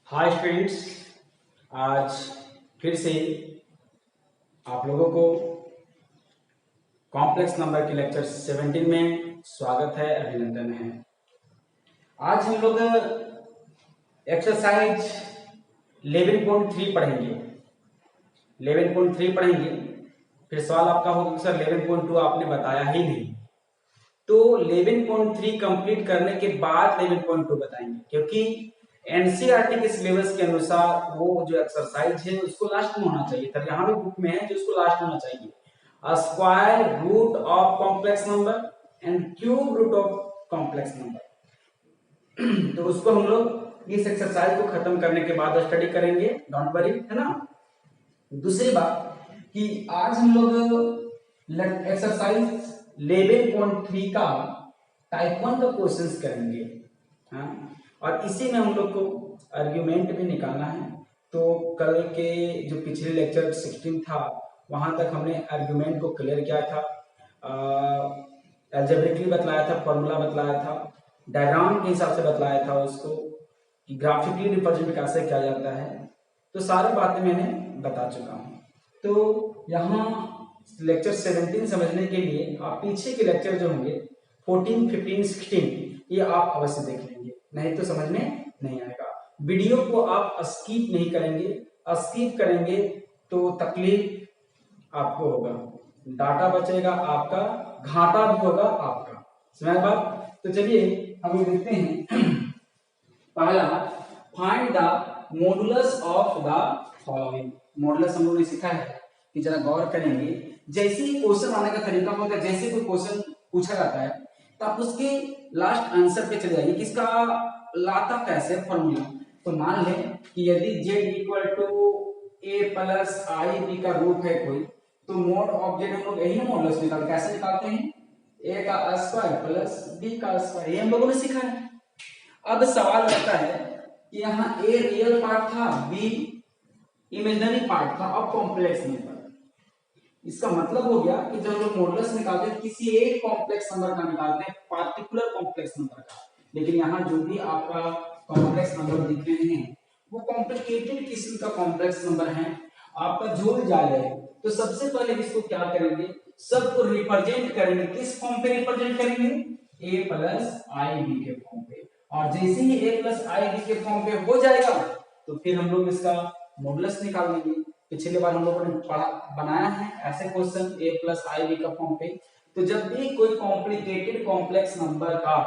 Hi students, आज फिर से आप लोगों को कॉम्प्लेक्स नंबर के लेक्चर 17 में स्वागत है, अभिनंदन है। आज हम लोग एक्सरसाइज 11.3 पढ़ेंगे। 11.3 पढ़ेंगे। फिर सवाल आपका होगा सर 11.2 आपने बताया ही नहीं। तो 11.3 कंप्लीट करने के बाद 11.2 बताएंगे, क्योंकि एनसीईआरटी के सिलेबस के अनुसार वो जो एक्सरसाइज है उसको लास्ट में होना चाहिए था। यहाँ भी बुक में है जो उसको लास्ट होना चाहिए। Square root of complex number and cube root of complex number. तो उसको हम लोग इस एक्सरसाइज को खत्म करने के बाद स्टडी करेंगे, डोंट वरी, है ना। दूसरी बात कि आज हम लोग एक्सरसाइज 11.3 का टाइप 1 का क्वेश्चंस करेंगे, हाँ। और इसी में हम लोग को आर्ग्यूमेंट भी निकालना है। तो कल के जो पिछले लेक्चर 16 था वहां तक हमने आर्ग्यूमेंट को क्लियर किया था, अलजेब्रिकली बतलाया था, फॉर्मूला बतलाया था, डायग्राम के हिसाब से बतलाया था उसको कि ग्राफिकली रिप्रेजेंट कैसे किया जाता है। तो सारी बातें मैंने बता चुका हूँ। तो यहाँ लेक्चर 17 समझने के लिए आप पीछे के लेक्चर जो होंगे 14, 15, 16 ये आप अवश्य देख लेंगे, नहीं तो समझ में नहीं आएगा। वीडियो को आप स्किप नहीं करेंगे, स्किप करेंगे तो तकलीफ आपको होगा, डाटा बचेगा आपका, घाटा भी होगा आपका। समझ बात? तो चलिए हम देखते हैं। पहला, find the modulus of the following. Modulus हम लोगों ने सीखा है कि जरा गौर करेंगे। जैसे ही क्वेश्चन आने का तरीका होता है, जैसे कोई क्वेश्चन पूछा जाता है तो आप उसके लास्ट आंसर पे चले जाइए कि इसका लाता कैसे फॉर्मूला। तो मान लें कि यदि z equal to a plus i b का रूट है कोई, तो मोड ऑफ z हम लोग यही ना मॉडुलस निकालते, कैसे निकालते हैं, a का स्क्वायर प्लस b का स्क्वायर, ये हम लोगों ने सीखा है। अब सवाल रहता है कि यहाँ a रियल पार्ट था, b इमेजिनरी पार्ट था, अब कॉम्प्लेक्स नंबर। इसका मतलब हो गया कि जब हम लोग मॉडुलस निकालते हैं किसी एक कॉम्प्लेक्स नंबर का निकालते हैं, पार्टिकुलर कॉम्प्लेक्स नंबर का। लेकिन यहाँ जो भी आपका कॉम्प्लेक्स नंबर दिख रहे हैं वो कॉम्प्लिकेटेड किस्म का कॉम्प्लेक्स नंबर है, आपका जोड़ जाल है। तो सबसे पहले इसको क्या करेंगे, सबको रिप्रेजेंट करेंगे। किस फॉर्म पे रिप्रेजेंट करेंगे, a प्लस आई बी के फॉर्म पे। और जैसे ही a प्लस आई बी के फॉर्म पे हो जाएगा तो फिर हम लोग इसका मॉडुलस निकाल लेंगे। पिछली बार हम लोगों ने पढ़ा बनाया है ऐसे question a plus i b का फॉर्म पे। तो जब भी कोई कॉम्प्लिकेटेड कॉम्प्लेक्स नंबर का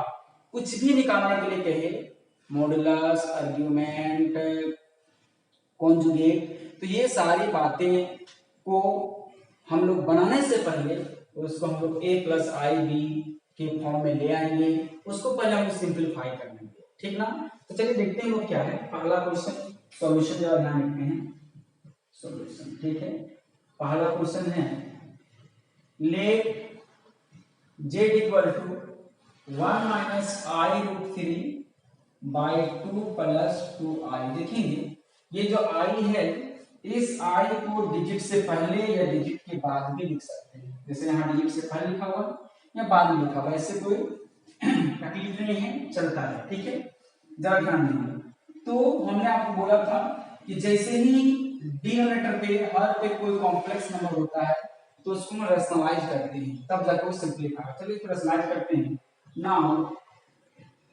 कुछ भी निकालने के लिए कहे, मॉडुलस, आर्ग्यूमेंट, कॉन्जुगेट, तो ये सारी बातें को हम लोग बनाने से पहले उसको हम लोग a प्लस आई बी के फॉर्म में ले आएंगे, उसको पहले हम सिंपलीफाई कर लेंगे, ठीक ना। तो चलिए देखते हैं वो क्या है। पहला क्वेश्चन सॉल्यूशन जरा ध्यान रखते हैं, सॉल्यूशन, ठीक है। पहला क्वेश्चन है, let z equal to 1 minus i root 3 by 2 plus 2i। देखेंगे ये जो i है, इस i को डिजिट से पहले या डिजिट के बाद भी लिख सकते हैं। जैसे यहाँ डिजिट से पहले लिखा हुआ या बाद में लिखा हुआ, ऐसे कोई तकलीफ नहीं है, चलता है, ठीक है। जरा ध्यान दीजिए। तो हमने आपको बोला था कि जैसे ही डिनोमिनेटर पे हर पे कोई कॉम्प्लेक्स नंबर होता है तो उसको हम रैशनलाइज करते हैं, तब जाकर वो सिंपलीफाई। चलिए इसको रैशनलाइज करते हैं। नाउ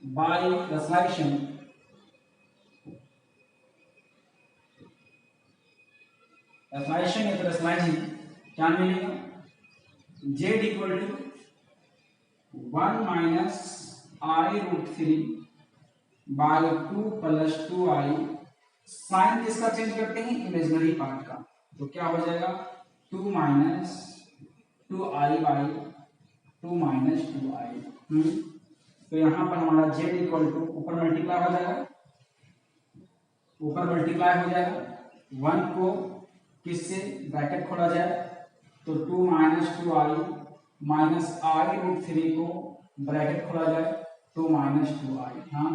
बाय रैशनलाइजेशन या रैशनलाइजिंग क्या मिलेगा, z equal to 1 minus i root 3 by 2 plus 2i। Sign किसका चेंज करते हैं, इमेजिनरी पार्ट का। तो क्या हो जाएगा, 2 minus 2i by 2 minus 2i। तो यहाँ पर हमारा z इक्वल टू ऊपर मल्टीप्लाई हो जाएगा, ऊपर मल्टीप्लाई हो जाएगा, 1 को किससे ब्रैकेट खोला जाए तो 2 minus 2i minus i root 3 को ब्रैकेट खोला जाए 2 माइनस 2i, हाँ,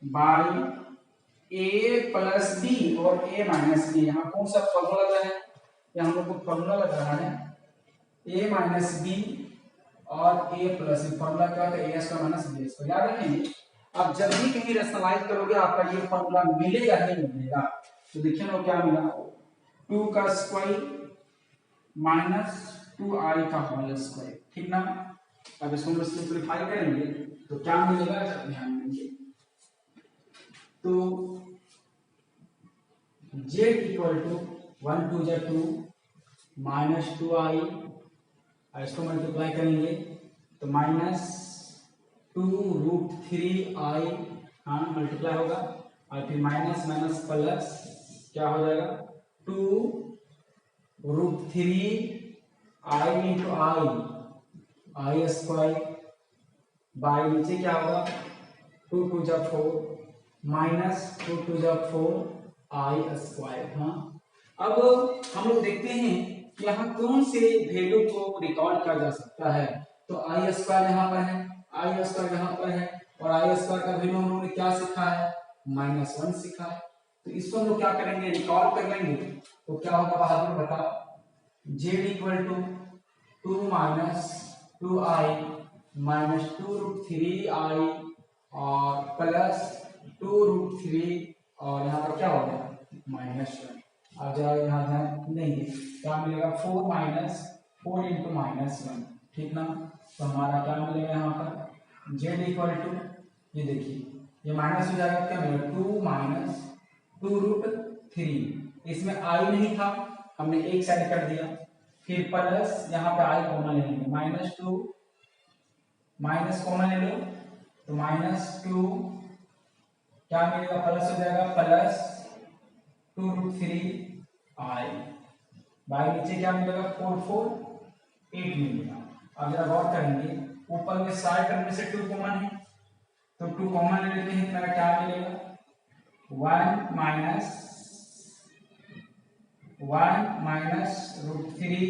बाई a प्लस बी और a माइनस बी। यहाँ कौन सा फॉर्मूला लग रहा है, यहाँ हम लोग को फॉर्मूला लग रहा है a माइनस बी और a प्लस बी। फॉर्मूला क्या होता है, a square minus b square, याद रखेंगे। आप जब भी कहीं रेशनलाइज करोगे आपका ये फॉर्मूला मिलेगा ही मिलेगा। तो देखिए ना क्या मिला, 2 का स्क्वायर माइनस 2i का होल स्क्वायर, ठीक ना। अब इसको हम सिंपलीफाई करेंगे तो क्या मिलेगा, जब ध्यान देंगे तो z इक्वल टू 1 2 जा 2 माइनस 2i, इसको मल्टीप्लाई करेंगे तो माइनस 2√3i, हाँ मल्टीप्लाई होगा, और फिर माइनस माइनस प्लस क्या हो जाएगा 2√3i into I square by नीचे क्या होगा 2 2 जा 4 माइनस 2 2 जा 4 आई स्क्वायर। हाँ अब हम लोग देखते हैं कि यहाँ कौन से वैल्यू को रिकॉर्ड किया जा सकता है। तो आई स्क्वायर यहाँ पर है, आई स्क्वायर यहाँ पर है, और आई स्क्वायर का वैल्यू हम लोगों ने क्या सीखा है, -1 सीखा है। तो इसको हम लोग क्या करेंगे, रिकॉर्ड कर लेंगे। तो क्या होगा बहादुर बताओ, z equal to 2 minus 2i minus 2√3i और प्लस 2√3 और यहाँ पर क्या हो गया -1। अब जरा यहाँ ध्यान देंगे क्या मिलेगा, 4 माइनस 4 इंटू -1, ठीक ना। तो हमारा क्या मिलेगा यहाँ पर z इक्वल टू, ये देखिए ये माइनस हो जाएगा, क्या मिलेगा 2 माइनस 2√3, इसमें i नहीं था हमने एक साइड कर दिया, फिर प्लस यहाँ पे i कॉमन ले लेंगे, -2 माइनस कॉमन ले लो तो -2 क्या मिलेगा, प्लस हो जाएगा प्लस 2√3i बाई नीचे क्या मिलेगा 4 4 8 मिलेगा। अब जरा गौर करेंगे ऊपर में सारे टर्म में से 2 कॉमन है तो 2 कॉमन ले लेते हैं, तो मेरा क्या मिलेगा 1 माइनस √3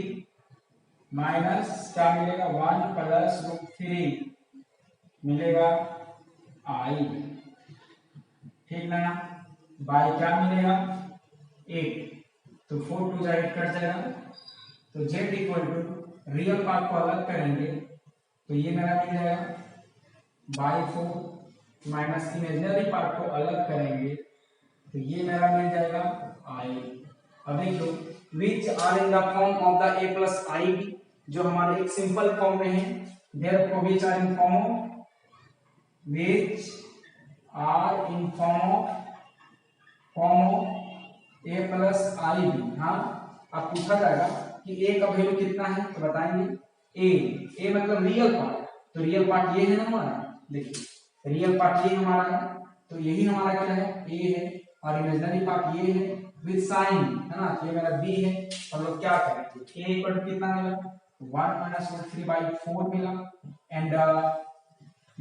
माइनस क्या मिलेगा 1 प्लस √3 मिलेगा i, ठीक ना, बाई क्या मिलेगा 8, तो 4 2 जा 8 कट जाएगा। तो z equal to real part को अलग करेंगे तो ये मेरा मिल जाएगा बाई 4 माइनस इमेजिनरी पार्ट को अलग करेंगे तो ये मेरा मिल जाएगा i। अब देखो which are in the form of the a plus i b, जो हमारे एक सिंपल फॉर्म में है, therefore which are in form of a plus i b। हाँ अब पूछा जाएगा कि a का वैल्यू कितना है तो बताएंगे a मतलब रियल पार्ट, तो रियल पार्ट ये है ना हमारा, देखिए रियल पार्ट ये हमारा है, तो यही हमारा क्या है a है, और इमेजिनरी पार्ट ये है विद साइन, है ना, ये मेरा b है। हम लोग क्या करेंगे, a इक्वल टू कितना मिला 1 माइनस √3/4 मिला, एंड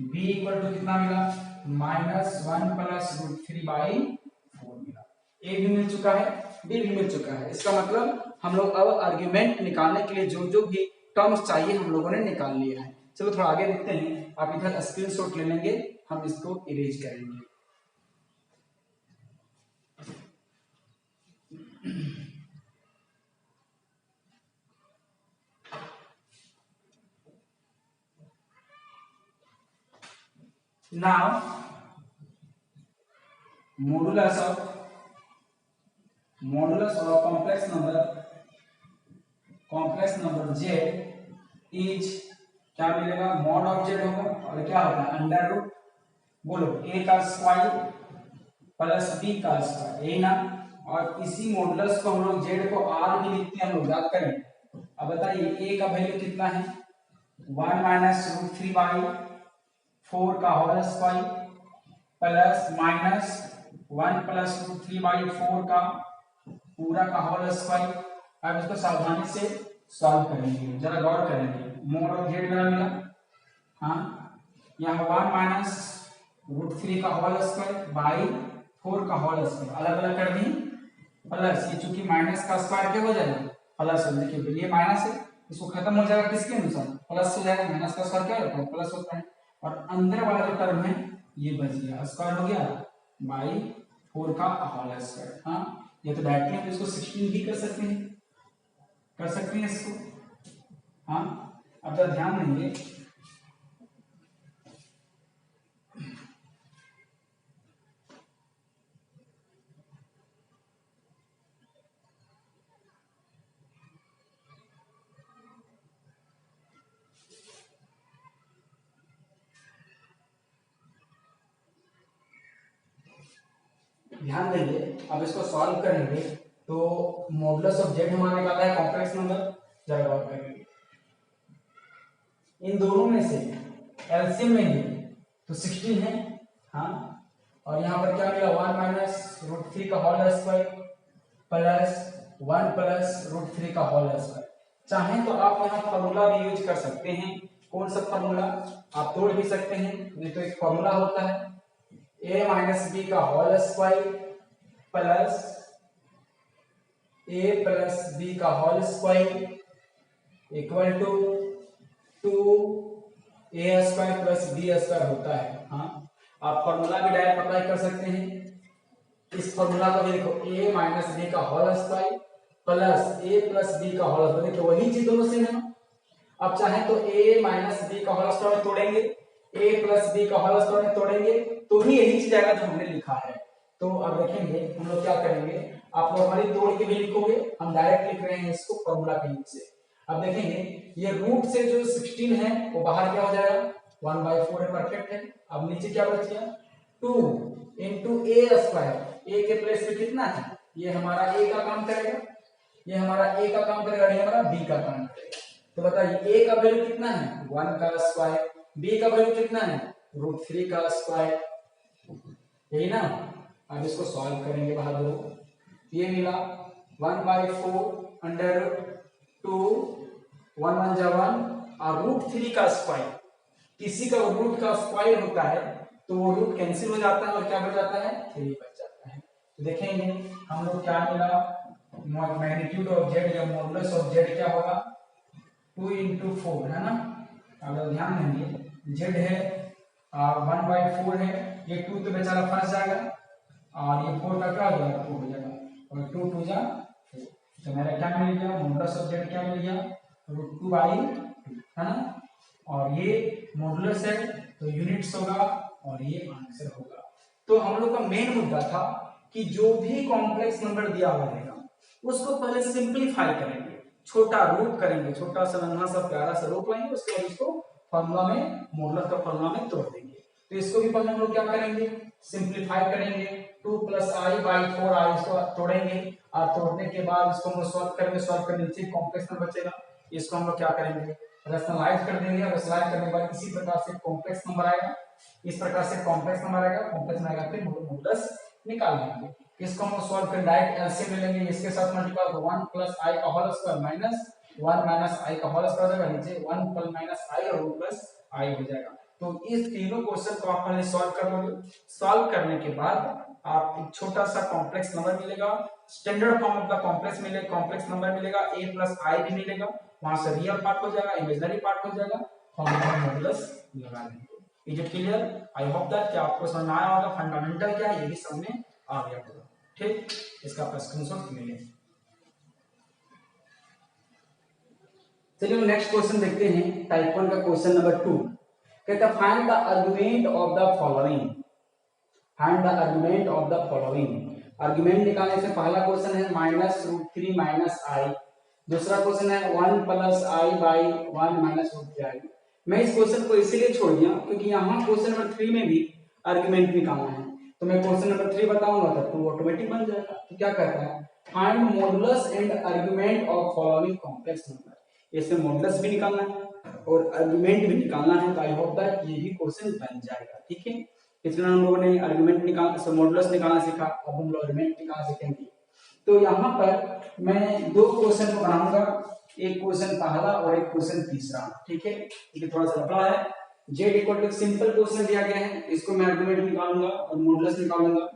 b इक्वल टू कितना मिला -1 प्लस √3/4 मिला। a भी मिल चुका है, b भी मिल चुका है। इसका मतलब हम लोग अब आर्ग्यूमेंट निकालने के लिए जो जो भी टर्म्स चाहिए हम लोगों ने निकाल लिया है। चलो थोड़ा आगे देखते हैं, आप इधर स्क्रीनशॉट ले लेंगे, हम इसको इरेज करेंगे। Now modulus of complex number z is क्या मिलेगा, मॉड ऑफ z होगा, और क्या होगा अंडर रूट, बोलो a का स्क्वायर प्लस b का स्क्वायर, a ना, और इसी मॉडुलस को हम लोग z को r भी लिखते हैं, हम लोग याद करें। अब बताइए a का वैल्यू कितना है 1 माइनस √3/4 का होल स्क्वायर प्लस -1 प्लस √3/4 का पूरा का होल स्क्वायर। अब इसको सावधानी से सॉल्व करेंगे, जरा गौर करेंगे, मोड ऑफ z मेरा मिला, हाँ यहाँ 1 माइनस √3 का होल स्क्वायर बाई 4 का होल स्क्वायर अलग अलग कर दी, प्लस ये चूंकि माइनस का स्क्वायर क्या हो जाएगा प्लस हो, देखिए ये माइनस है, इसको खत्म हो जाएगा किसके अनुसार, प्लस हो जाएगा, माइनस का स्क्वायर क्या होता है प्लस होता है, और अंदर वाला जो टर्म है ये बच गया, स्क्वायर हो गया बाई 4 का होल स्क्वायर। हाँ ये तो डायरेक्टली हम इसको 16 भी कर सकते हैं इसको। हाँ अब जरा ध्यान देंगे, ध्यान देंगे, अब इसको सॉल्व करेंगे तो मॉडुलस ऑफ जेड हमारा निकाला है कॉम्प्लेक्स नंबर, जरा गौर करेंगे इन दोनों में से एलसीएम लेंगे तो 16 है, हाँ, और यहाँ पर क्या मिला 1 माइनस रूट 3 का whole square plus 1 plus root 3 का होल स्क्वायर। चाहें तो आप यहाँ फॉर्मूला भी यूज कर सकते हैं। कौन सा फॉर्मूला? आप तोड़ भी सकते हैं, नहीं तो एक फॉर्मूला होता है a माइनस बी का whole square plus a plus B का whole square equal to 2a square plus b square होता है। हाँ, आप फॉर्मूला भी डायरेक्ट अप्लाई कर सकते हैं। इस फॉर्मूला को भी देखो a माइनस बी का whole square plus a plus B का होल स्क्वायर, देखो वही चीज दोनों से है। अब चाहे तो a माइनस बी का होल स्क्वायर तोड़ेंगे, a प्लस बी का होल स्क्वायर तोड़ेंगे तो ही यही चीज आएगा जो हमने लिखा है। तो अब देखेंगे हम लोग क्या करेंगे, आप नॉर्मली तोड़ के भी लिखोगे, हम डायरेक्ट लिख रहे हैं इसको फॉर्मूला के यूज से। अब देखेंगे ये रूट से जो 16 है वो बाहर क्या हो जाएगा 1/4 है, परफेक्ट है। अब नीचे क्या बच गया 2 इंटू a स्क्वायर, a के प्लेस पे कितना है, ये हमारा a का काम करेगा, ये हमारा a का काम करेगा, ये हमारा b का काम करेगा। तो बताइए a का वैल्यू कितना है 1 का स्क्वायर, b का वैल्यू कितना है रूट 3 का स्क्वायर, यही ना। अब इसको सॉल्व करेंगे बहादुर, ये मिला 1/4 अंडर 2 1 1 जा 1 और रूट 3 का स्क्वायर, किसी का रूट का स्क्वायर होता है तो वो रूट कैंसिल हो जाता है और क्या बच जाता है 3 बच जाता है। तो देखेंगे हम लोग क्या मिला, मैग्नीट्यूड ऑफ जेड या मॉडुलस ऑफ जेड क्या होगा 2 इंटू 4 है ना। अगर ध्यान देंगे जेड है 1/4 है, ये 2 तो बेचारा फंस जाएगा और ये 4 का क्या हो जाएगा 4 हो जाएगा और 2 2 जा 4, तो मेरा क्या मिल गया मॉडुलस ऑफ जेड क्या मिल गया √2/2 है ना। और ये मॉडुलस है तो यूनिट्स होगा और ये आंसर होगा। तो हम लोग का मेन मुद्दा था कि जो भी कॉम्प्लेक्स नंबर दिया हुआ रहेगा उसको पहले सिंपलीफाई करेंगे, छोटा रूप करेंगे, छोटा सा नन्हा सा प्यारा सा रूप लेंगे, उसके बाद उसको फॉर्मूला में मॉडुलस का फॉर्मूला में तोड़ देंगे। तो इसको भी पहले हम लोग क्या करेंगे सिंपलीफाई करेंगे, 2 + i/4 i इसको तोड़ेंगे और तोड़ने के बाद इसको हम सॉल्व करेंगे, सॉल्व करने नीचे कॉम्प्लेक्स नंबर बचेगा, इसको हम लोग क्या करेंगे रैशनलाइज कर देंगे, रैशनलाइज करने के बाद इसी प्रकार से कॉम्प्लेक्स नंबर आएगा, इस प्रकार से कॉम्प्लेक्स नंबर आएगा, कॉम्प्लेक्स नंबर आएगा फिर मॉडुलस निकाल लेंगे। इसको हम सॉल्व कर डायरेक्ट एलसीएम ले लेंगे, इसके साथ मल्टीप्लाई तो 1 + i का होल स्क्वायर माइनस 1 - i का होल स्क्वायर हो जाएगा, नीचे 1 + i और 1 + i हो जाएगा। तो इस तीनों क्वेश्चन को आप पहले सॉल्व कर लोगे, सॉल्व करने के बाद आप एक छोटा सा कॉम्प्लेक्स नंबर मिलेगा, standard form of the complex मिलेगा, कॉम्प्लेक्स नंबर मिलेगा, a + i भी मिलेगा, वहां से रियल पार्ट हो जाएगा, इमेजिनरी पार्ट हो जाएगा, फॉर्मूला मॉडुलस लगा देंगे। Is it clear? I hope that कि आपको समझ में आया होगा फंडामेंटल क्या है ये भी समझ में आ गया होगा। ठीक, इसका आप स्क्रीनशॉट ले लें। चलिए हम नेक्स्ट क्वेश्चन देखते हैं, टाइप 1 का क्वेश्चन नंबर 2 कहता है find the argument of the following, find the argument of the following. Argument निकालने से पहला क्वेश्चन है -√3 - i, दूसरा क्वेश्चन है 1 + i/1 - √3i। मैं इस क्वेश्चन को इसीलिए छोड़ दिया क्योंकि यहाँ क्वेश्चन नंबर 3 में भी आर्गुमेंट निकालना है, तो मैं क्वेश्चन नंबर 3 बताऊंगा तो 2 ऑटोमेटिक बन जाएगा। तो क्या कहता है find modulus and argument of following complex number, इसमें मॉडुलस भी निकालना है और आर्गुमेंट भी निकालना है। तो आई होप दैट ये भी क्वेश्चन बन जाएगा। ठीक है, पिछले हम लोगों ने आर्गुमेंट निकाल मॉडुलस निकालना सीखा, अब हम लोग आर्गुमेंट निकालना सीखेंगे। तो यहाँ पर मैं 2 क्वेश्चन को बनाऊंगा, एक क्वेश्चन पहला और एक क्वेश्चन तीसरा। ठीक है, ये थोड़ा सा लफड़ा है, z = सिंपल क्वेश्चन दिया गया है, इसको मैं आर्गुमेंट निकालूंगा और मॉडुलस निकालूंगा,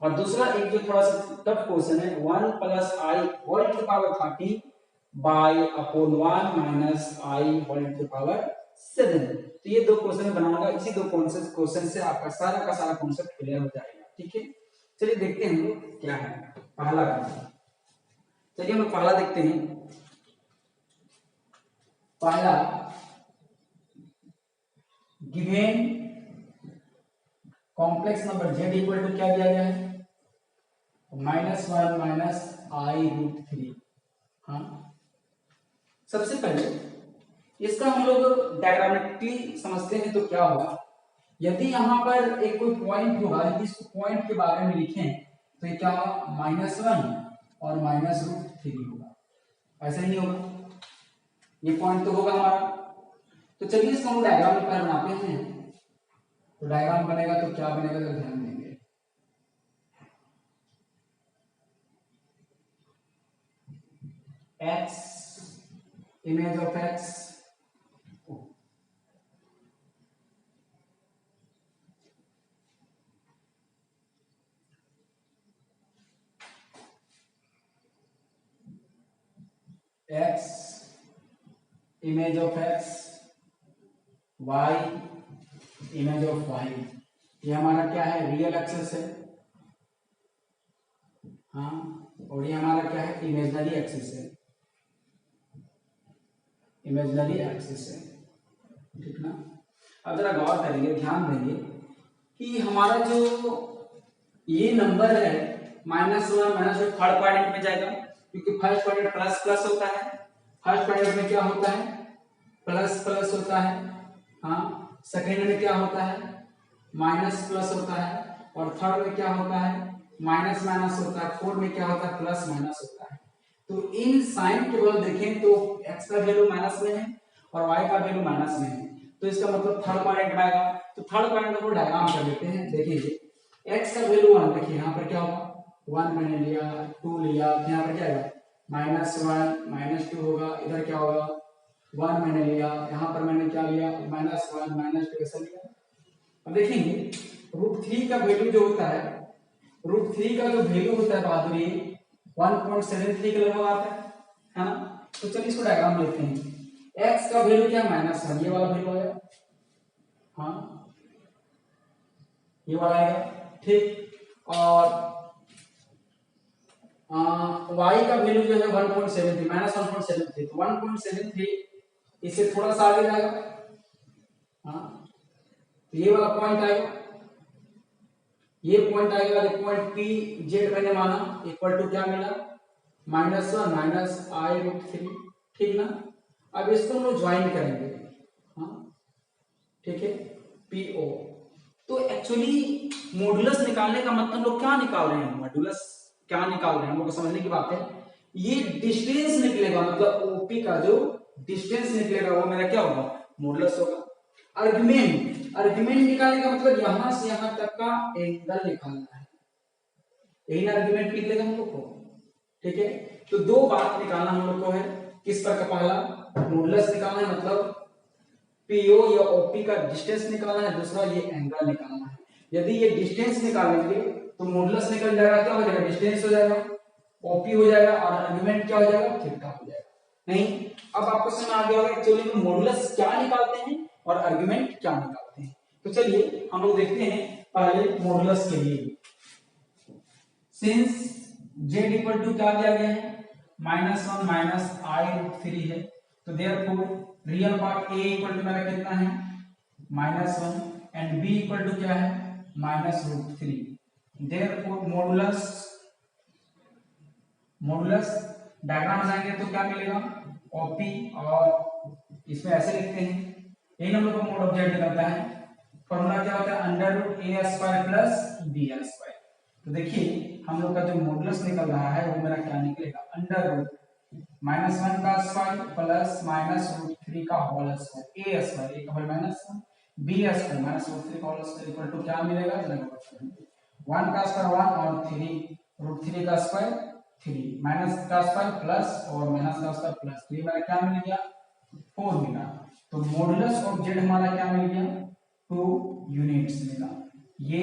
और दूसरा एक जो थोड़ा सा टफ क्वेश्चन है 1 + i whole to the power 30 by upon 1 minus I whole to the power 7। तो ये 2 क्वेश्चन बनाऊंगा, इसी 2 क्वेश्चन से आपका सारा का सारा कॉन्सेप्ट क्लियर हो जाएगा। ठीक है, चलिए देखते हैं हम लोग क्या है पहला का। चलिए हम लोग पहला देखते हैं। पहला given complex number z equal to क्या दिया गया है -1 - i√3। हाँ, सबसे पहले इसका हम लोग डायग्रामेटिकली समझते हैं तो क्या होगा, यदि यहाँ पर एक कोई पॉइंट होगा, यदि इसको पॉइंट के बारे में लिखें तो ये क्या होगा -1 और -√3 होगा, ऐसा ही नहीं होगा, ये पॉइंट तो होगा हमारा। तो चलिए इसको हम डायग्राम में बनाते हैं। तो डायग्राम बनेगा तो क्या बनेगा, तो ध्यान देंगे। x image of x x image of x, y image of y, ये हमारा क्या है, रियल एक्सिस है, हाँ, और ये हमारा क्या है, इमेजिनरी एक्सिस है, इमेजिनरी एक्सिस है, ठीक ना। अब जरा गौर करेंगे, ध्यान देंगे कि हमारा जो ये नंबर है -1 थर्ड क्वाड्रेंट में जाएगा, क्योंकि फर्स्ट क्वाड्रेंट प्लस प्लस होता है, फर्स्ट क्वाड्रेंट में क्या होता है, प्लस प्लस होता है, हाँ, सेकेंड में क्या होता है, माइनस प्लस होता है, और थर्ड में क्या होता है, माइनस माइनस होता है, फोर्थ में क्या होता है, प्लस माइनस होता है। तो इन साइन टेबल देखें तो x का वैल्यू माइनस में है और y का वैल्यू माइनस में है, तो इसका मतलब थर्ड क्वाड्रेंट में आएगा। तो थर्ड क्वाड्रेंट को डायग्राम कर लेते हैं, देखिए x का वैल्यू 1, देखिए यहाँ पर क्या होगा, 1 मैंने लिया, 2 लिया, यहाँ पर क्या आएगा, -1 -2 होगा, इधर क्या होगा, 1 मैंने लिया, यहाँ पर मैंने क्या लिया, -1 -2 ऐसा लिया। अब देखेंगे √3 का वैल्यू जो होता है, √3 का जो वैल्यू होता है बहादुरी 1.73 के लगभग आता है ना। तो चलिए इसको डायग्राम लेते हैं। x का वैल्यू क्या है, -1, ये वाला वैल्यू आएगा, हाँ, ये वाला आएगा, ठीक। और y का वैल्यू जो है 1.73 -1.73, तो 1.73 इससे थोड़ा सा आगे जाएगा, हाँ, तो ये वाला पॉइंट आएगा, ये पॉइंट आएगा, पॉइंट पी जेड मैंने माना इक्वल टू क्या मिला, -1 -i√3, ठीक ना। अब इसको हम लोग ज्वाइन करेंगे, हाँ, ठीक है, पीओ। तो एक्चुअली मॉडुलस निकालने का मतलब लोग क्या निकाल रहे हैं, मॉडुलस क्या निकाल रहे हैं, हम लोग को समझने की बात है। ये डिस्टेंस निकलेगा, मतलब ओपी का जो डिस्टेंस निकलेगा वो मेरा क्या होगा, मॉडुलस होगा। आर्गुमेंट निकालने का मतलब यहां से यहां तक का एंगल निकालना है, यही ना आर्गुमेंट निकलेगा हम लोग को, ठीक है। तो दो बात निकालना हम लोग को है, किस पर का, पहला मॉडुलस निकालना है, मतलब पीओ या ओपी का डिस्टेंस निकालना है, दूसरा ये एंगल निकालना है। यदि ये डिस्टेंस निकालेंगे तो मॉडुलस निकल जाएगा, क्या हो जाएगा, डिस्टेंस हो जाएगा, ओपी हो जाएगा, और आर्गुमेंट क्या हो जाएगा, थीटा हो जाएगा। नहीं, अब आपको समझ आ गया होगा एक्चुअली में मॉडुलस क्या निकालते हैं और आर्गुमेंट क्या निकालते हैं। तो चलिए हम लोग देखते हैं पहले मॉडुलस के लिए। सिंस z इक्वल टू क्या दिया गया है, -1 -i√3 है, तो therefore real part a equal to मेरा कितना है, -1, एंड b इक्वल टू क्या है, -√3। देयरफॉर मॉडुलस डायग्राम जाएंगे तो क्या मिलेगा, ओपी, और इसमें ऐसे लिखते हैं, यही हम लोग का मोड ऑफ जेड निकलता है। फॉर्मूला क्या होता है, √a² प्लस b²। तो देखिए हम लोग का जो मॉडुलस निकल रहा है वो मेरा क्या निकलेगा, √-1 का स्क्वायर प्लस -√3 का होल स्क्वायर, a² एक होल -1, b² -√3 का होल स्क्वायर इक्वल टू क्या मिलेगा, 1 का स्क्वायर 1 और 3 √3 का स्क्वायर 3, माइनस का स्क्वायर प्लस और माइनस का स्क्वायर प्लस, तो ये मेरा क्या मिल गया, 4 मिला। तो मॉडुलस ऑफ जेड हमारा क्या मिल गया, 2 यूनिट्स मिला। ये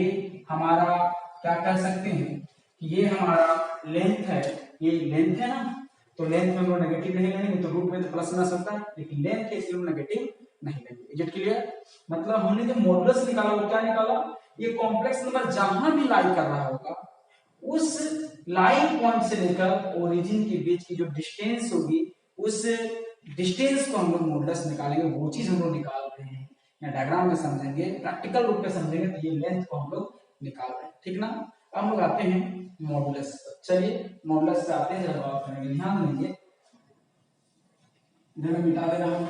हमारा क्या कह सकते हैं कि ये हमारा लेंथ है, ये लेंथ है ना, तो लेंथ में हम लोग नेगेटिव नहीं लेंगे, तो रूट में तो प्लस माइनस होता है, लेकिन लेंथ है इसलिए हम नेगेटिव नहीं लेंगे। इज इट क्लियर, मतलब हमने जो मॉडुलस निकाला वो क्या निकाला, ये कॉम्प्लेक्स नंबर जहां भी लाई कर रहा होगा उस लाइन पॉइंट से लेकर ओरिजिन के बीच की जो डिस्टेंस होगी उस डिस्टेंस को हम लोग मॉडुलस निकालेंगे, वो चीज हम लोग निकाल रहे हैं, या डायग्राम में समझेंगे, प्रैक्टिकल रूप में समझेंगे तो ये लेंथ को हम लोग निकाल रहे हैं, ठीक ना। अब हम लोग आते हैं मॉडुलस, चलिए मॉडुलस पे आते हैं, जब बात करेंगे, ध्यान देंगे, इधर मैं मिटा दे रहा हूं।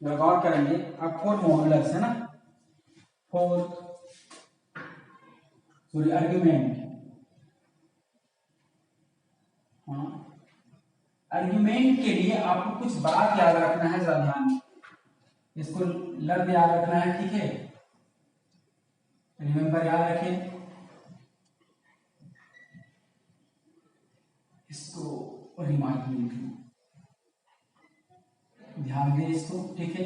गौर करेंगे अब 4 मॉडुलस है ना, 4 सॉरी आर्ग्यूमेंट, हाँ आर्ग्यूमेंट के लिए आपको कुछ बात याद रखना है, जरा ध्यान इसको लग याद रखना है, ठीक है, रिमेंबर याद रखें इसको, रिमार्क ध्यान दें इसको, ठीक है।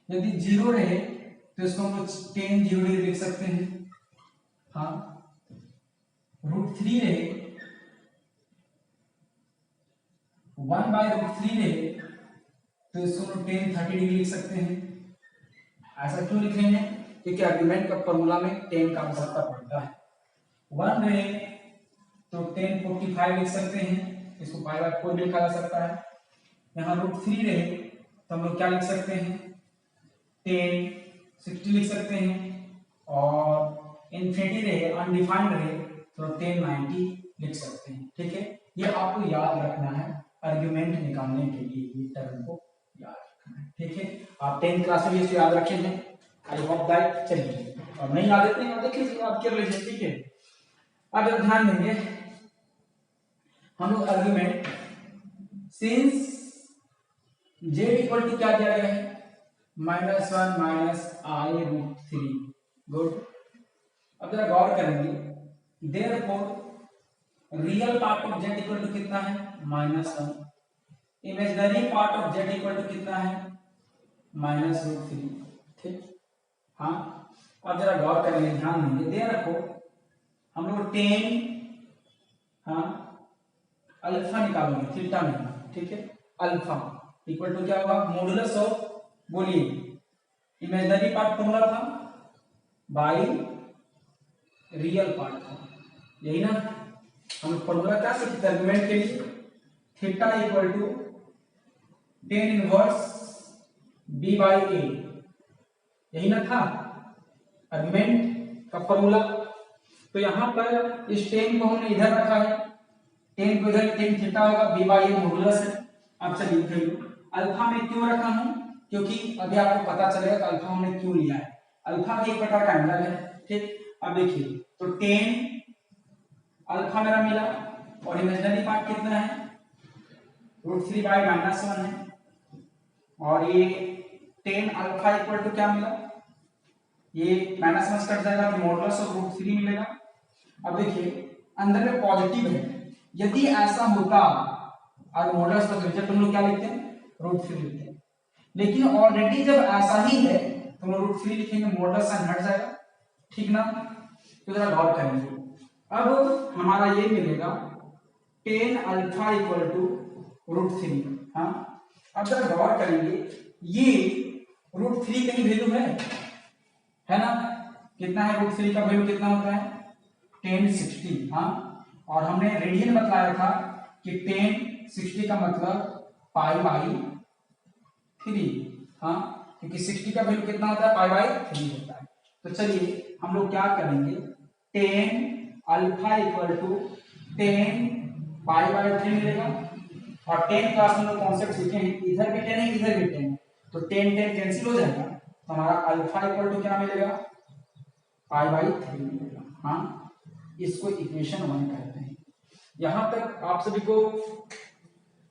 यदि 0 रहे तो इसको हम लोग 10 0 लिख सकते हैं, हाँ √3 रहे 1/√3 रहे तो इसको हम लोग 10 30 डिग्री लिख सकते हैं। ऐसा क्यों लिख रहे हैं? क्योंकि आर्गुमेंट का फॉर्मूला में 10 का आवश्यकता पड़ता है। 1 रहे तो 10 45 लिख सकते हैं, इसको π/4 भी लिखा जा सकता है। यहाँ √3 रहे तो हम लोग क्या लिख सकते हैं, 10 60 लिख सकते हैं, और इन्फिनिटी रहे अनडिफाइंड रहे तो 10 90 लिख सकते हैं, ठीक है। ये आपको याद रखना है आर्गुमेंट निकालने के लिए, ये टर्म को याद रखना है, ठीक है। आप 10th क्लास में ये याद रखे हैं, आई होप दैट। चलिए और नहीं याद रहते हैं देख लीजिए, याद कर लीजिए, ठीक है। अब ध्यान देंगे हम लोग argument since z equal to क्या दिया गया है, -1 -i√3, गुड। अब जरा गौर करेंगे, therefore real part of z equal to कितना है, -1, imaginary part of z equal to कितना है, -√3, ठीक, हाँ। अब जरा गौर करेंगे, ध्यान देंगे, देयरफॉर हम लोग 10 हाँ अल्फा निकालेंगे, थीटा नहीं, ठीक है। अल्फा इक्वल टू क्या होगा, मॉडुलस ऑफ, बोलिए, इमेजिनरी पार्ट फॉर्मूला था बाई रियल पार्ट था, यही ना। हम फॉर्मूला क्या सीखते आर्गुमेंट के लिए, theta equal to 10 inverse b/a, यही ना था आर्गुमेंट का फॉर्मूला। तो यहाँ पर इस 10 को हमने इधर रखा है, 10 को इधर, 10 थीटा होगा, b/a मॉडुलस है। अब चलिए देखिए अल्फा में क्यों रखा हूं, क्योंकि अभी आपको पता चलेगा कि अल्फा हमने क्यों लिया है। अल्फा भी एक प्रकार का एंगल है, ठीक। अब देखिए तो 10 अल्फा मेरा मिला, और इमेजिनरी पार्ट कितना है, √3/-1 है, और ये 10 अल्फा इक्वल टू क्या मिला, ये -1 कट जाएगा तो मॉडुलस ऑफ √3 मिलेगा। अब देखिए अंदर में पॉजिटिव है, यदि ऐसा होता और मॉडुलस का रिजल्ट हम लोग क्या लिखते हैं, √3 लिखते हैं, लेकिन ऑलरेडी जब ऐसा ही है तो हम लोग √3 लिखेंगे, मॉडुलस साइन हट जाएगा, ठीक ना। तो जरा गौर करेंगे, अब हमारा ये मिलेगा 10 अल्फा इक्वल टू √3, हाँ। अब जरा गौर करेंगे, ये √3 कहीं वैल्यू है ना, कितना है √3 का वैल्यू कितना होता है, 1060, हाँ। और हमने रेडियन बतलाया था कि 1060 का मतलब π/3, हाँ, क्योंकि 60 का वैल्यू कितना होता है, π/3 होता है। तो चलिए हम लोग क्या करेंगे, 10 अल्फा इक्वल टू 10 π/3 मिलेगा, और 10 क्लास में लोग कॉन्सेप्ट सीखे हैं, इधर भी 10 है इधर भी 10 है, तो 10 10 कैंसिल हो जाएगा, तो हमारा अल्फा इक्वल टू क्या मिलेगा, π/3 मिलेगा, हाँ। इसको इक्वेशन 1 कहते हैं। यहां तक आप सभी को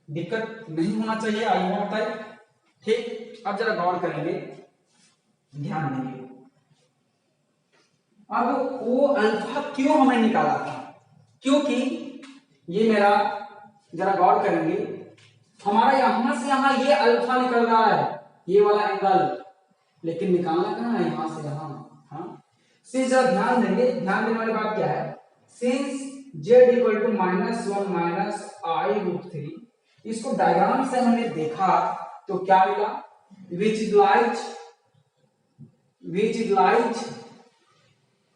दिक्कत नहीं होना चाहिए, आई होप तक, ठीक। अब जरा गौर करेंगे, ध्यान देंगे, अब वो अल्फा क्यों हमने निकाला था, क्योंकि ये मेरा, जरा गौर करेंगे, हमारा यहां से यहां ये अल्फा निकल रहा है, ये वाला एंगल, लेकिन निकालना कहां है, यहां से यहां, हाँ। सिंस जरा ध्यान देंगे, ध्यान देने वाली बात क्या है, since z equal to -1 -i√3, इसको डायग्राम से हमने देखा तो क्या मिला, which is light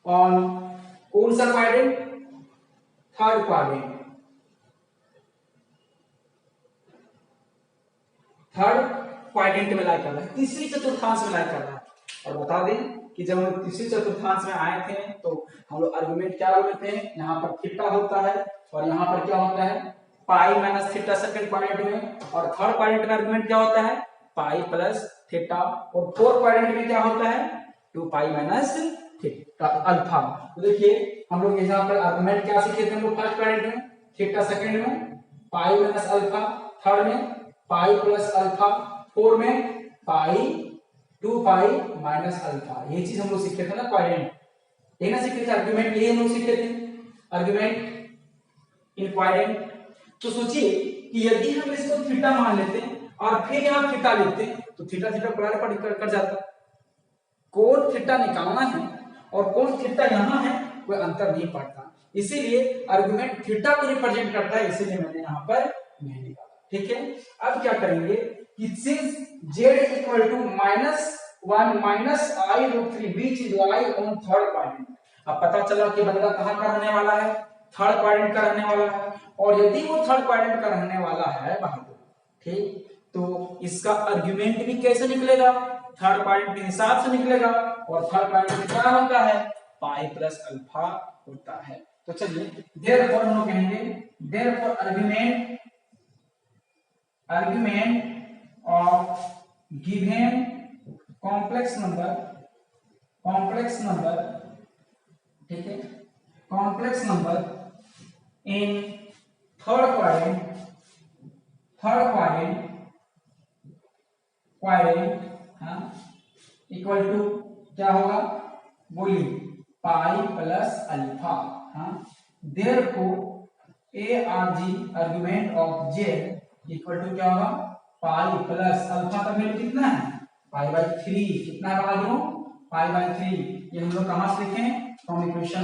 on कौन सा क्वाड्रेंट, थर्ड क्वाड्रेंट, में लाई कर रहा है, तीसरी चतुर्थांश में लाई कर रहा है। और बता दें कि जब हम तीसरी चतुर्थांश में आए थे तो हम लोग आर्गुमेंट क्या बोलते हैं, यहाँ पर थीटा होता है और यहाँ पर क्या होता है, pi minus theta second quadrant में, और थर्ड क्वाड्रेंट में आर्गुमेंट क्या होता है, पाई प्लस थीटा, और 4 क्वाड्रेंट में क्या होता है 2 पाई माइनस थीटा अल्फा। तो देखिए हम लोग यहाँ पर आर्गुमेंट क्या सीखे थे हम लोग फर्स्ट क्वाड्रेंट में थीटा, सेकंड में पाई माइनस अल्फा, थर्ड में पाई प्लस अल्फा, 4 में पाई 2 पाई माइनस अल्फा। ये चीज हम लोग सीखे थे ना क्वाड्रेंट, ये ना सीखे थे आर्गुमेंट, ये हम लोग सीखे थे आर्गुमेंट इन क्वाड्रेंट। तो सोचिए कि यदि हम इसको थीटा मान लेते हैं और फिर यहाँ थीटा लिखते हैं तो थीटा थीटा बराबर कर जाता। कोण थीटा निकालना है और कोण थीटा यहाँ है, कोई अंतर नहीं पड़ता, इसीलिए आर्गुमेंट थीटा को रिप्रेजेंट करता है, इसीलिए मैंने यहाँ पर नहीं निकाला। ठीक है, अब क्या करेंगे कि since z equal to -1 minus i root 3 which is lie on third quadrant. अब पता चला कि बंदा कहाँ का रहने वाला है, थर्ड क्वाड्रेंट का रहने वाला है, और यदि वो थर्ड क्वाड्रेंट का रहने वाला है बहादुर, ठीक, तो इसका आर्गुमेंट भी कैसे निकलेगा, थर्ड क्वाड्रेंट के हिसाब से निकलेगा, और थर्ड क्वाड्रेंट में क्या होता है पाई प्लस अल्फा होता है। तो चलिए देयरफॉर हम लोग कहेंगे therefore argument of given complex number, ठीक है, complex number in third quadrant equal to क्या होगा बोलिए pi plus alpha. Therefore a r g argument of z equal to क्या होगा पाई प्लस अल्फा का वैल्यू कितना है पाई बाई 3, कितना है बहादुर पाई बाई 3। ये हम लोग कहां से लिखें फ्रॉम इक्वेशन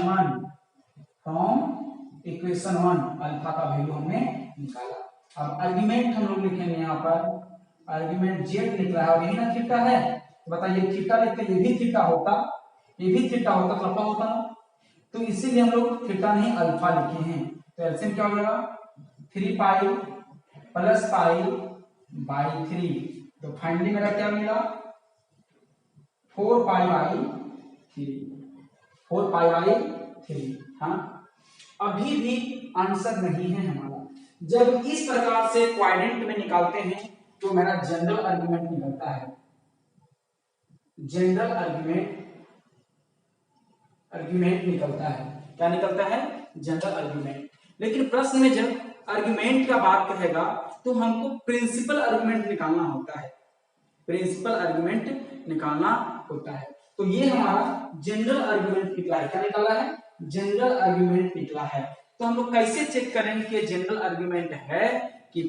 1 अल्फा का वैल्यू हमने निकाला। अब आर्गुमेंट हम लोग लिखेंगे यहाँ पर आर्गुमेंट जेड निकला है और यही ना थीटा है, तो बताइए थीटा लिखते ये भी थीटा होता तो अल्फा होता ना, तो इसीलिए हम लोग थीटा नहीं अल्फा लिखे हैं। तो एलसीएम क्या हो जाएगा 3 पाई प्लस पाई बाई 3, तो फाइनली मेरा क्या मिला 4 पाई बाई 3। हाँ, अभी भी आंसर नहीं है हमारा। जब इस प्रकार से क्वाड्रेंट में निकालते हैं तो मेरा जनरल आर्गुमेंट निकलता है, जनरल आर्गुमेंट निकलता है। क्या निकलता है जनरल आर्गुमेंट। लेकिन प्रश्न में जब आर्गुमेंट का बात कहेगा तो हमको प्रिंसिपल आर्गुमेंट निकालना होता है, तो ये हमारा जनरल आर्गुमेंट निकला है। क्या निकाला है जनरल आर्गुमेंट निकला है। तो हम लोग कैसे चेक करेंगे कि जनरल आर्गुमेंट है कि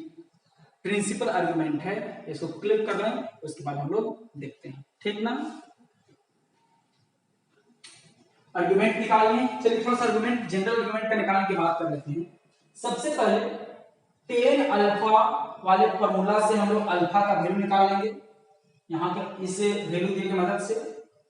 प्रिंसिपल आर्गुमेंट है, इसको क्लिक कर रहे हैं उसके बाद हम लोग देखते हैं, ठीक ना। आर्गुमेंट निकालिए, चलिए थोड़ा सा आर्गुमेंट जनरल आर्गुमेंट का निकालने की बात कर लेते हैं। सबसे पहले टेन अल्फा वाले फॉर्मूला से हम लोग अल्फा का वैल्यू निकाल लेंगे, यहाँ पर इस वैल्यू दी की मदद से,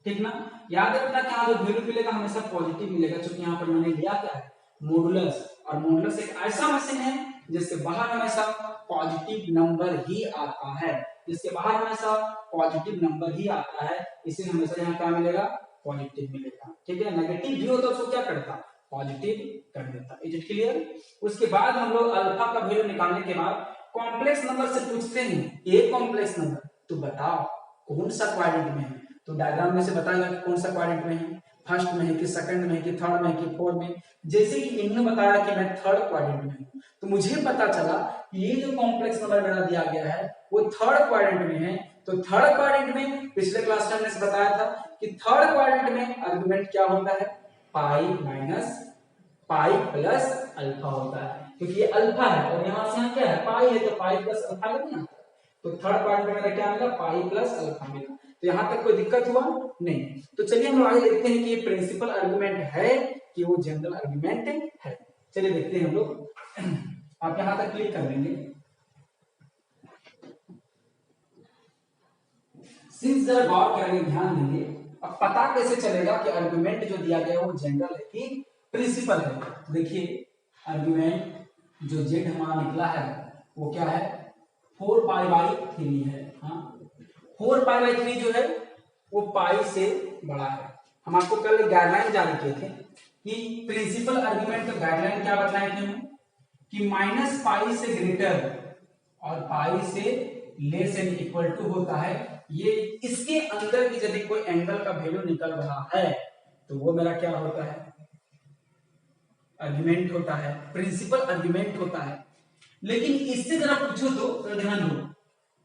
ठीक ना। याद रखना कि यहाँ जो वैल्यू मिलेगा हमेशा पॉजिटिव मिलेगा, क्योंकि यहाँ पर मैंने लिया क्या है मॉडुलस, और मॉडुलस एक ऐसा मशीन है जिसके बाहर हमेशा पॉजिटिव नंबर ही आता है, इसलिए हमेशा यहाँ क्या मिलेगा पॉजिटिव मिलेगा, ठीक है। नेगेटिव भी होता तो क्या करता पॉजिटिव कर देता। Is it clear. उसके बाद हम लोग अल्फा का वैल्यू निकालने के बाद कॉम्प्लेक्स नंबर से पूछते हैं एक कॉम्प्लेक्स नंबर तो बताओ कौन सा क्वाड्रेंट में है, तो डायग्राम में से बताएगा कि कौन सा क्वाड्रेंट में है, फर्स्ट में है कि सेकंड में है कि थर्ड में है कि फोर्थ में। जैसे कि इन्होंने बताया कि मैं थर्ड क्वाड्रेंट में हूं, तो मुझे पता चला कि ये जो कॉम्प्लेक्स नंबर मेरा दिया गया है वो थर्ड क्वाड्रेंट में है। तो थर्ड क्वाड्रेंट में पिछले क्लास में मैंने बताया था कि थर्ड क्वाड्रेंट में आर्गुमेंट क्या होता है pi minus pi plus alpha होता है, क्योंकि ये अल्फा है और यहाँ से क्या है पाई है, तो पाई प्लस अल्फा लगे, तो थर्ड क्वाड्रेंट में मेरा क्या मिला पाई प्लस अल्फा मिला। तो यहाँ तक कोई दिक्कत हुआ नहीं। तो चलिए हम आगे देखते हैं कि ये प्रिंसिपल आर्गुमेंट है कि वो जनरल आर्गुमेंट है। चलिए देखते हैं हम लोग, आप यहाँ तक क्लिक कर लेंगे। सिंस जरा गौर करेंगे ध्यान देंगे, अब पता कैसे चलेगा कि आर्गुमेंट जो दिया गया है वो जनरल है कि प्रिंसिपल है। देखिए आर्गुमेंट जो जेड हमारा निकला है वो क्या है 4 पाई बाई 3 है। हाँ 4 पाई बाई 3 जो है वो पाई से बड़ा है। हम आपको कल गाइडलाइन जारी किए थे कि प्रिंसिपल आर्गुमेंट का गाइडलाइन क्या बताए थे कि माइनस पाई से ग्रेटर और पाई से लेस एंड इक्वल टू होता है ये इसके अंदर भी यदि कोई एंगल का वैल्यू निकल रहा है तो वो मेरा क्या होता है, आर्गुमेंट होता है, प्रिंसिपल आर्गुमेंट होता है। लेकिन इससे जरा पूछो तो ध्यान दो,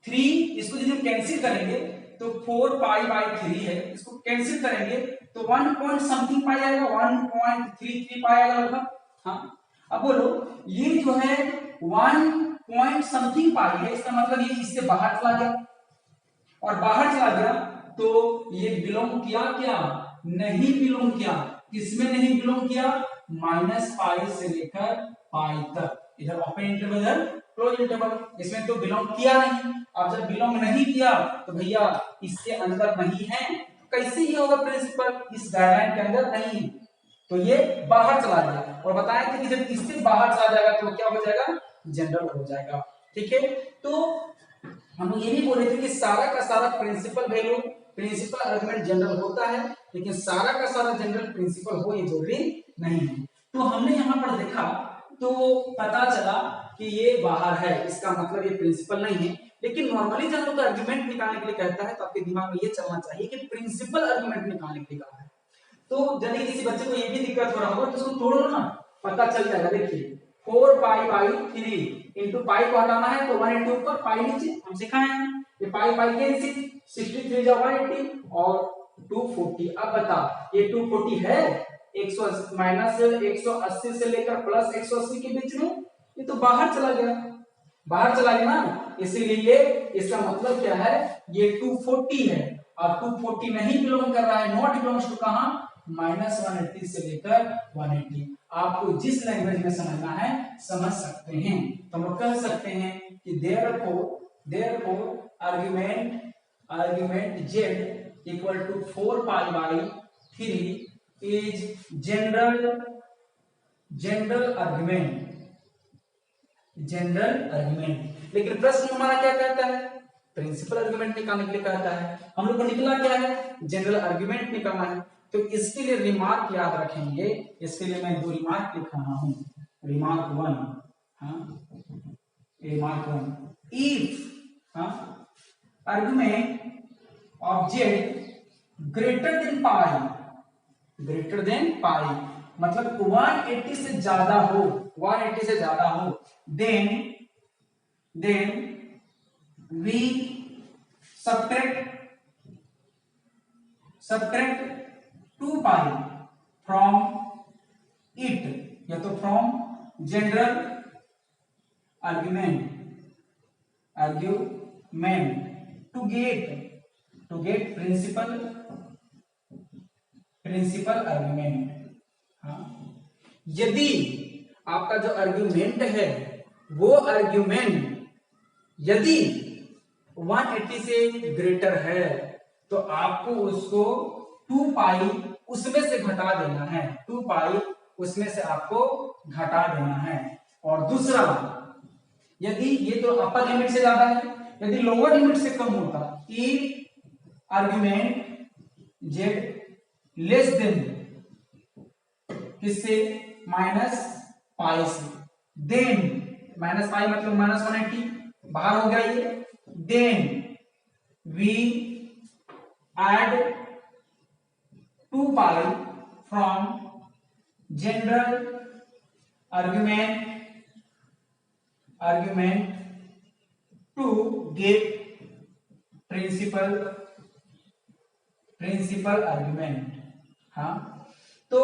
3 इसको यदि हम कैंसिल करेंगे तो 4 पाई बाई 3 है, इसको कैंसिल करेंगे तो 1 पॉइंट समथिंग पाई आएगा, 1.33 पाई आएगा लगभग। हाँ, अब बोलो ये जो है 1 पॉइंट समथिंग पाई है, इसका मतलब ये इससे बाहर चला गया, और बाहर चला गया तो ये बिलोंग किया क्या, नहीं बिलोंग किया, किसमें नहीं बिलोंग किया, -पाई से लेकर पाई तक, इधर ओपन इंटरवल इधर क्लोज इंटरवल, इसमें तो बिलोंग किया नहीं। अब जब बिलोंग नहीं किया तो भैया इसके अंदर नहीं है, तो कैसे ही होगा प्रिंसिपल, इस गाइडलाइन के अंदर नहीं है तो ये बाहर चला गया। और बताए थे कि जब इससे बाहर चला जाएगा तो क्या हो जाएगा, जनरल हो जाएगा। ठीक है, तो हम ये भी बोले थे कि सारा का सारा principal value, principal argument general होता है, लेकिन सारा का सारा जनरल प्रिंसिपल हो ये जरूरी नहीं है। तो हमने यहाँ पर देखा तो पता चला कि ये बाहर है, इसका मतलब ये प्रिंसिपल नहीं है। लेकिन नॉर्मली जब लोग आर्गुमेंट निकालने के लिए कहता है तो आपके दिमाग में ये चलना चाहिए कि प्रिंसिपल आर्गुमेंट निकालने के लिए कहा है। तो यदि किसी बच्चे को ये भी दिक्कत हो रहा होगा तो उसको तोड़ लो ना, पता चल जाएगा। देखिए 4 पाई बाई 3 इंटू पाई को हटाना है तो 1 इंटू ऊपर पाई नीचे, हम सिखाए हैं। ये पाई पाई कैंसिल, 63 जा 180 और 240। अब बता ये 240 है 180 माइनस 180 से लेकर प्लस 180 के बीच में, ये तो बाहर चला गया, बाहर चला गया ना, इसीलिए इसका मतलब क्या है, ये 240 है और 240 नहीं बिलोंग कर रहा है, नॉट बिलोंग्स टू कहां, -180 से लेकर 180। आपको जिस लैंग्वेज में समझना है समझ सकते हैं। तो हम कह सकते हैं कि therefore argument z equal to 4 pi by 3 is general argument। लेकिन प्रश्न हमारा क्या कहता है, प्रिंसिपल आर्गुमेंट निकालने के लिए कहता है। हम लोग को निकला क्या है, जनरल आर्गुमेंट निकालना है। तो इसके लिए रिमार्क याद रखेंगे, इसके लिए मैं 2 रिमार्क लिख रहा हूं। रिमार्क 1, हाँ remark 1, if argument of Z greater than pi, मतलब 180 से ज्यादा हो, 180 से ज्यादा हो, then we subtract 2 pi from it, या तो from general argument to get principal argument। हाँ, यदि आपका जो आर्ग्यूमेंट है वो आर्ग्यूमेंट यदि 180 से ग्रेटर है तो आपको उसको 2 पाई उसमें से घटा देना है, 2 पाई उसमें से आपको घटा देना है। और दूसरा, यदि ये तो अपर लिमिट से ज्यादा है, यदि लोअर लिमिट से कम होता, if argument Z less than किससे, -पाई से, देन -पाई मतलब -180 बाहर हो गया ये, then we add 2 pi from general argument to get principal argument. हाँ, तो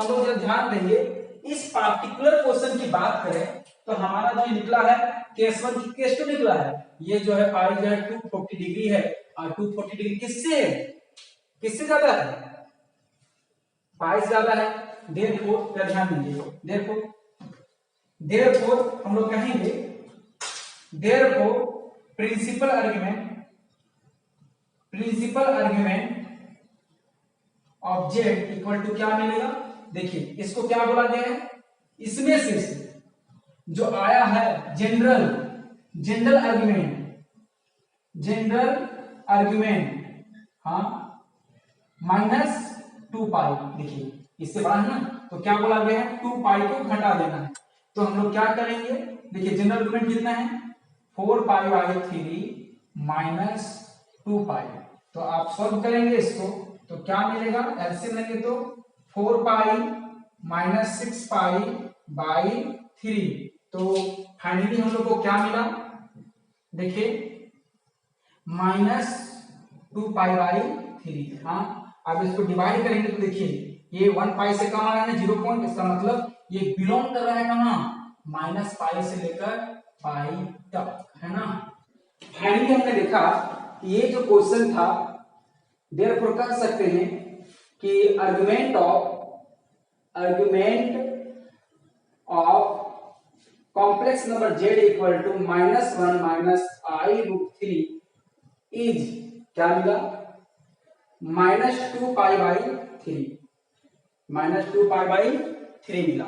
हम लोग जब ध्यान देंगे इस पार्टिकुलर क्वेश्चन की बात करें तो हमारा जो निकला है केस 1 की केस 2 निकला है। ये जो है पाई जो है 240 डिग्री है और 240 डिग्री किससे ज्यादा है, पाई से ज्यादा है। देयरफॉर क्या ध्यान देंगे, देयरफॉर हम लोग कहेंगे therefore principal argument of z equal to क्या मिलेगा। देखिए इसको क्या बोला गया है, इसमें से जो आया है जनरल आर्गुमेंट, हाँ -2 पाई। देखिए इससे बड़ा है ना, तो क्या बोला गया है, 2 पाई को घटा देना है। तो हम लोग क्या करेंगे, देखिए जनरल आर्गुमेंट कितना है, 4 पाई बाई 3 -2 2 पाई। तो आप सॉल्व करेंगे इसको तो क्या मिलेगा, एलसीएम लेंगे तो 4 पाई माइनस 6 पाई बाई 3। तो फाइनली हम लोग को क्या मिला, देखिए -2 पाई बाई 3। हाँ, अब इसको डिवाइड करेंगे तो देखिए ये 1 पाई से कम आ रहा है 0 पॉइंट, इसका मतलब ये बिलोंग कर रहा है कहाँ, -पाई से लेकर पाई तक, है ना। फाइनली हमने देखा ये जो क्वेश्चन था, देयरफॉर कह सकते हैं कि argument of complex number z equal to -1 minus i√3 is क्या मिला, -2 पाई बाई 3, -2 पाई बाई 3 मिला।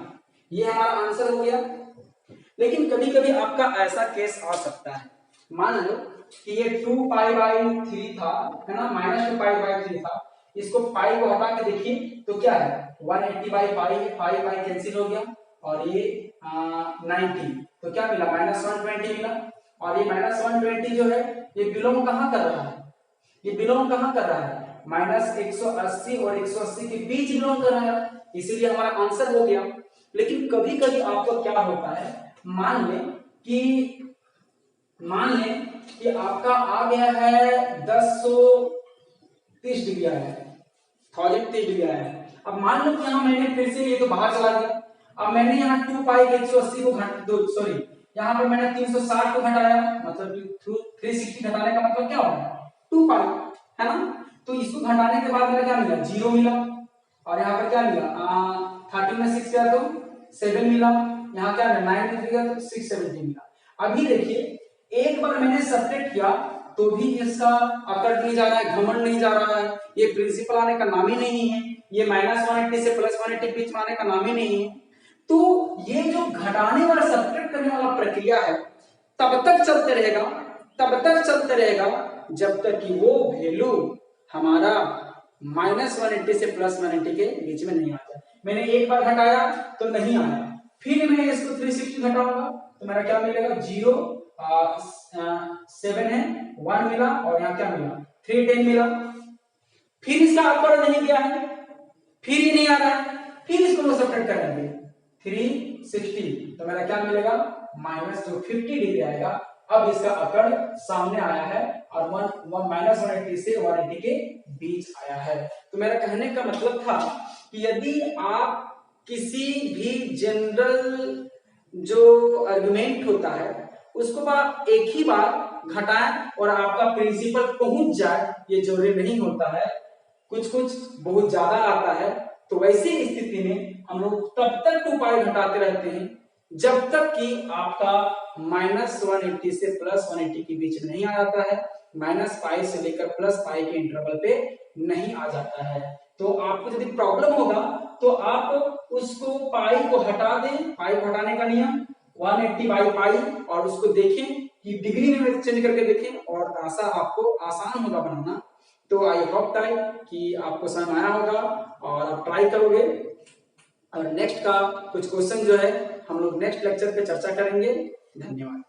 ये हमारा आंसर हो गया। लेकिन कभी कभी आपका ऐसा केस आ सकता है, मान लो कि ये 2 पाई बाई 3 था, है ना, -2 पाई बाई 3 था, इसको पाई को हटा के देखिए तो क्या है 180 बाई पाई है, पाई पाई कैंसिल हो गया और ये 90, तो क्या मिला -120 मिला। और ये -120 जो है ये बिलोंग कहाँ कर रहा है, ये बिलोंग कहाँ कर रहा है, -180 और 180 के बीच बिलोंग कर रहा है, इसीलिए हमारा आंसर हो गया। लेकिन कभी कभी आपको क्या होता है, मान लें कि आपका आ गया है 1030 डिग्री आया है, 1030 डिग्री आया है। अब मान लो कि यहाँ मैंने फिर से ये तो बाहर चला गया, अब मैंने यहाँ 2 पाई 180 को यहाँ पर मैंने 360 को घटाया, मतलब 360 घटाने का मतलब क्या होगा 2 पाई, है ना। तो इसको घटाने के बाद मेरा क्या मिला, 0 मिला, और यहाँ पर क्या मिला 13 में 6 गया तो 7 मिला, यहाँ क्या मिला 9 में 3 गया तो 670 मिला। अभी देखिए एक बार मैंने सब्ट्रैक्ट किया तो भी इसका अकड़ नहीं जा रहा है, घमंड नहीं जा रहा है, ये प्रिंसिपल आने का नाम ही नहीं है, ये -180 से +180 बीच में आने का नाम ही नहीं है। तो ये जो घटाने वाला सब्ट्रैक्ट करने वाला प्रक्रिया है तब तक चलते रहेगा जब तक कि वो वैल्यू हमारा -180 से +180 के बीच में नहीं आ जाए। मैंने एक बार घटाया तो नहीं आया, फिर मैं इसको 360 घटाऊंगा तो मेरा क्या मिलेगा 0 7 है 1 मिला, और यहाँ क्या मिला 310 मिला। फिर इसका अकड़ नहीं गया है, फिर ये नहीं आ रहा है, फिर इसको सब्ट्रैक्ट करेंगे 360 तो मेरा क्या मिलेगा -50 डिग्री आएगा। अब इसका अकड़ सामने आया है और -180 से 180 के बीच आया है। तो मेरा कहने का मतलब था कि यदि आप किसी भी जनरल जो आर्गुमेंट होता है उसको आप एक ही बार घटाएं और आपका प्रिंसिपल पहुंच जाए, ये जरूरी नहीं होता है, कुछ बहुत ज्यादा आता है। तो वैसी स्थिति में हम लोग तब तक 2 पाई घटाते रहते हैं जब तक कि आपका -180 से +180 के बीच में नहीं आ जाता है, -पाई से लेकर +पाई के इंटरवल पे नहीं आ जाता है। तो आपको यदि प्रॉब्लम होगा तो आप उसको पाई को हटा दें, पाई को हटाने का नियम 180 बाई पाई, और उसको देखें कि डिग्री में चेंज करके देखें और ऐसा आपको आसान होगा बनाना। तो आई होप कि आपको समझ आया होगा और आप ट्राई करोगे। और नेक्स्ट का कुछ क्वेश्चन जो है हम लोग नेक्स्ट लेक्चर पे चर्चा करेंगे। धन्यवाद।